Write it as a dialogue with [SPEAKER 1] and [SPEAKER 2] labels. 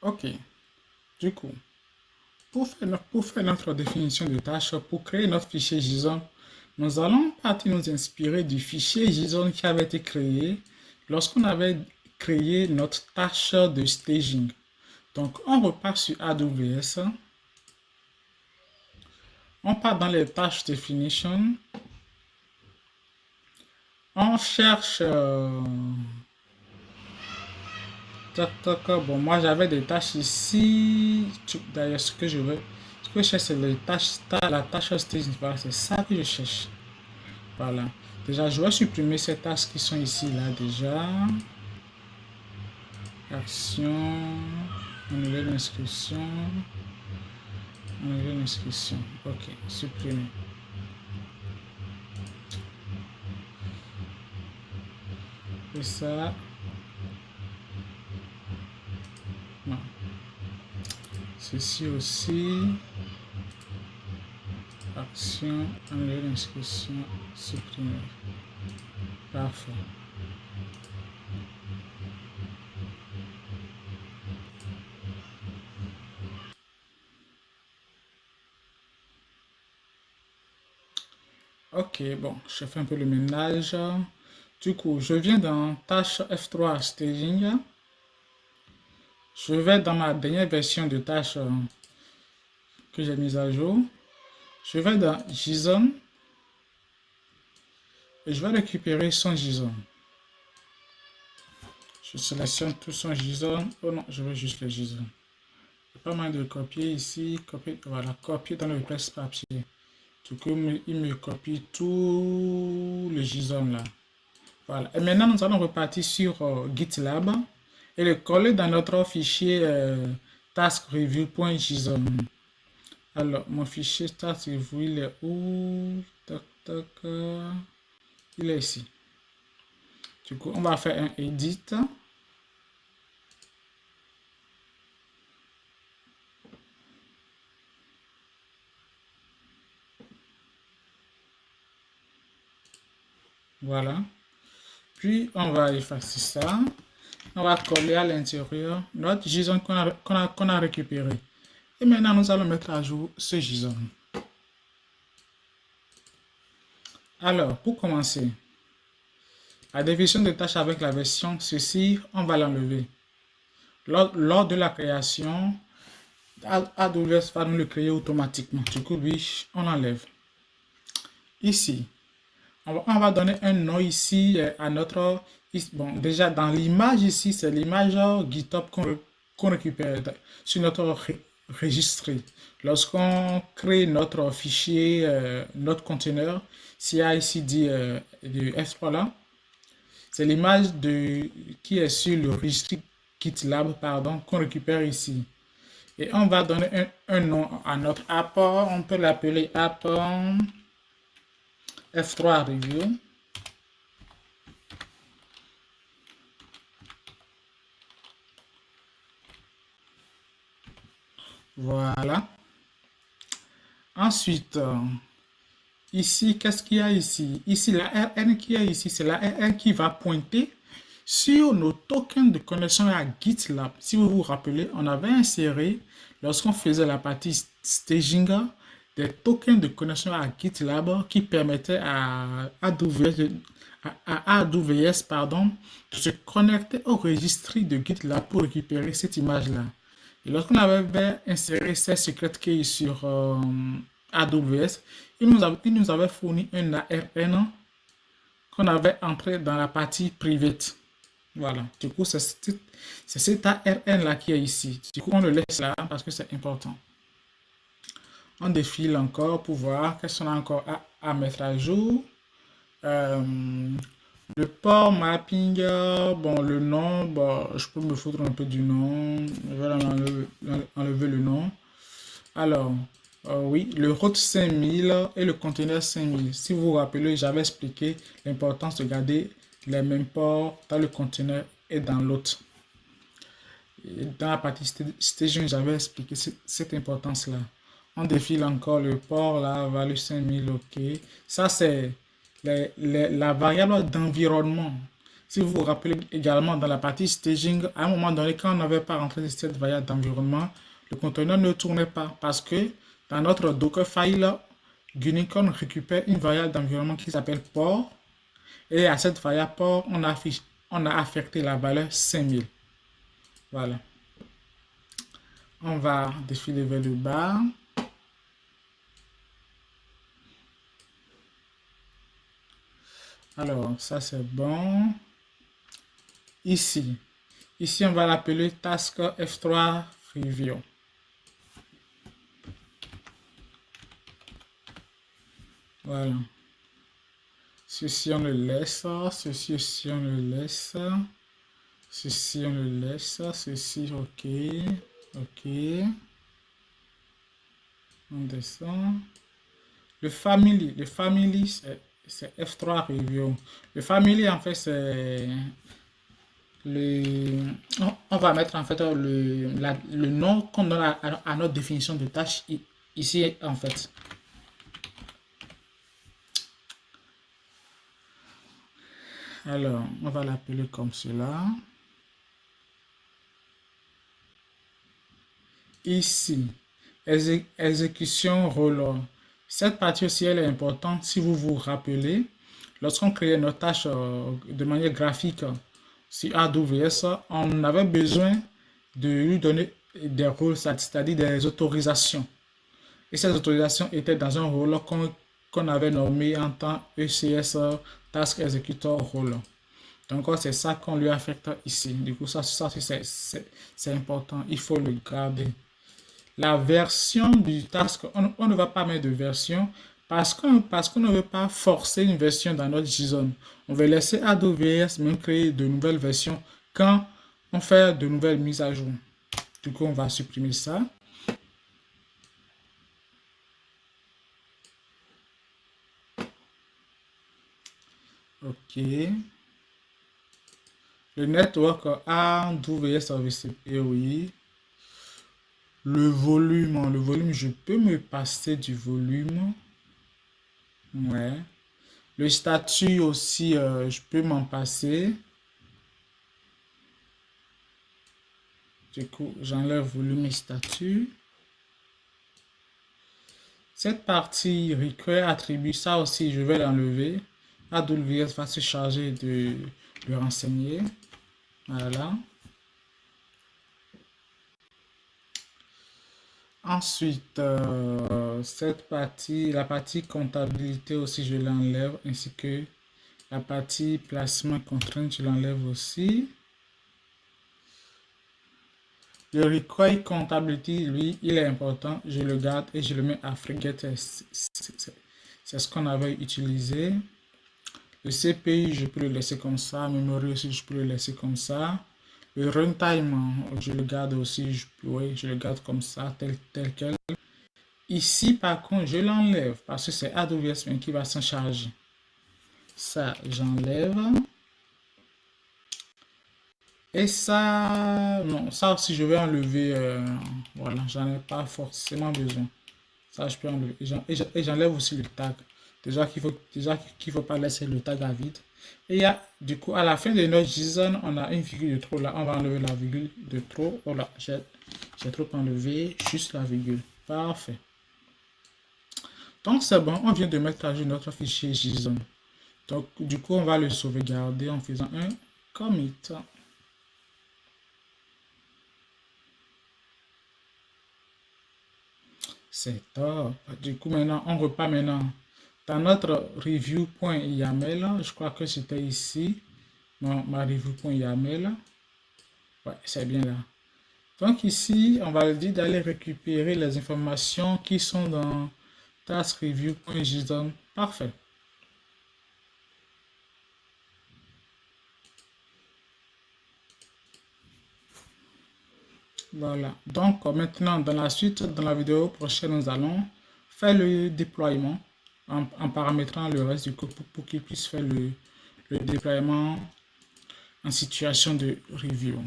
[SPEAKER 1] Ok, du coup, pour faire notre définition de tâche, pour créer notre fichier JSON, nous allons partir nous inspirer du fichier JSON qui avait été créé lorsqu'on avait créé notre tâche de staging. Donc, on repart sur AWS, on part dans les tâches definition, on cherche tac, tac, bon, moi j'avais des tâches ici. D'ailleurs, ce que je cherche, c'est les tâches, la tâche staging. Voilà, c'est ça que je cherche. Voilà. Déjà, je vais supprimer ces tâches qui sont ici, là, déjà. Action, annuler l'inscription, annuler l'inscription. Ok, supprimer. Et ça, non. Ceci aussi. Action, annuler l'inscription, supprimer. Parfait. Ok, bon, je fais un peu le ménage. Du coup, je viens dans tâche F3 staging. Je vais dans ma dernière version de tâche que j'ai mise à jour. Je vais dans JSON et je vais récupérer son JSON. Je sélectionne tout son JSON. Oh non, je veux juste le JSON. Pas mal de copier ici, copier, voilà, copier dans le presse-papier. Du coup, il me copie tout le JSON là. Voilà. Et maintenant, nous allons repartir sur GitLab et le coller dans notre fichier taskreview.json. Alors, mon fichier taskreview, il est où? Tac, tac, il est ici. Du coup, on va faire un edit. Voilà. Puis, on va effacer ça. On va coller à l'intérieur notre JSON qu'on a récupéré. Et maintenant, nous allons mettre à jour ce JSON. Alors, pour commencer, la définition de tâche avec la version, ceci, on va l'enlever. Lors de la création, AWS va nous le créer automatiquement. Du coup, oui, on l'enlève. Ici, on va donner un nom ici à notre... Bon, déjà, dans l'image ici, c'est l'image GitHub qu'on récupère sur notre registre. Lorsqu'on crée notre fichier, notre conteneur, CI/CD de F3 là, c'est l'image qui est sur le registre GitLab, pardon, qu'on récupère ici. Et on va donner un nom à notre app. On peut l'appeler app F3 Review. Voilà. Ensuite, ici, qu'est-ce qu'il y a ici? Ici, la RN qui est ici, c'est la RN qui va pointer sur nos tokens de connexion à GitLab. Si vous vous rappelez, on avait inséré, lorsqu'on faisait la partie staging, des tokens de connexion à GitLab qui permettaient à AWS, pardon, de se connecter au registre de GitLab pour récupérer cette image-là. Et lorsqu'on avait inséré ces secret keys sur AWS, il nous avait fourni un ARN qu'on avait entré dans la partie private. Voilà. Du coup, c'est cet ARN là qui est ici. Du coup, on le laisse là parce que c'est important. On défile encore pour voir qu'est-ce qu'on a encore à mettre à jour. Euh, le port mapping, bon, le nom, bon, je peux me foutre un peu du nom. Je vais enlever le nom. Alors, oui, le route 5000 et le conteneur 5000. Si vous vous rappelez, j'avais expliqué l'importance de garder les mêmes ports dans le conteneur et dans l'autre. Dans la partie staging, j'avais expliqué cette importance-là. On défile encore le port, là, value 5000, ok. Ça, c'est la variable d'environnement. Si vous vous rappelez également dans la partie staging, à un moment donné, quand on n'avait pas rentré cette variable d'environnement, le conteneur ne tournait pas parce que dans notre Dockerfile, Unicorn récupère une variable d'environnement qui s'appelle port et à cette variable port, on a affecté la valeur 5000. Voilà. On va défiler vers le bas. Alors, ça c'est bon. Ici, on va l'appeler task F3 review. Voilà. Ceci on le laisse, ceci aussi on le laisse, ceci on le laisse, ceci ok, ok. On descend. Le family c'est F3 review. Le family en fait c'est on va mettre en fait le nom qu'on donne à notre définition de tâche ici en fait. Alors, on va l'appeler comme cela. Ici, exécution roller. Cette partie aussi, elle est importante si vous vous rappelez. Lorsqu'on créait notre tâche de manière graphique sur AWS, on avait besoin de lui donner des rôles, c'est-à-dire des autorisations. Et ces autorisations étaient dans un rôle qu'on avait nommé en tant ECS Task Executor Role. Donc, c'est ça qu'on lui affecte ici. Du coup, ça c'est important. Il faut le garder. La version du task, on ne va pas mettre de version parce qu'on ne veut pas forcer une version dans notre JSON. On va laisser AWS même créer de nouvelles versions quand on fait de nouvelles mises à jour. Du coup, on va supprimer ça. OK. Le network AWS Service, oui. Le volume, je peux me passer du volume. Ouais. Le statut aussi, je peux m'en passer. Du coup, j'enlève volume et statut. Cette partie require attribut, ça aussi, je vais l'enlever. AWS va se charger de le renseigner. Voilà. Ensuite, cette partie, la partie comptabilité aussi, je l'enlève, ainsi que la partie placement contrainte, je l'enlève aussi. Le require comptability, lui, il est important, je le garde et je le mets à forget. C'est ce qu'on avait utilisé. Le CPI, je peux le laisser comme ça. Memory aussi, je peux le laisser comme ça. Le runtime, je le garde aussi, je le garde comme ça, tel quel. Ici, par contre, je l'enlève parce que c'est AWS qui va s'en charger. Ça, j'enlève. Et ça, non, ça aussi, je vais enlever. Voilà, j'en ai pas forcément besoin. Ça, je peux enlever. Et j'enlève aussi le tag. Déjà qu'il faut pas laisser le tag à vide. Et il y a, du coup, à la fin de notre JSON, on a une virgule de trop là. On va enlever la virgule de trop. Oh là, j'ai trop enlevé. Juste la virgule. Parfait. Donc, c'est bon. On vient de mettre à jour notre fichier JSON. Donc, du coup, on va le sauvegarder en faisant un commit. C'est top. Du coup, maintenant, on repart maintenant dans notre review.yaml. Je crois que c'était ici. Non, ma review.yaml. Ouais, c'est bien là. Donc ici, on va lui dire d'aller récupérer les informations qui sont dans task review.json. Parfait. Voilà. Donc maintenant, dans la suite, dans la vidéo prochaine, nous allons faire le déploiement en paramétrant le reste du code pour qu'il puisse faire le déploiement en situation de review.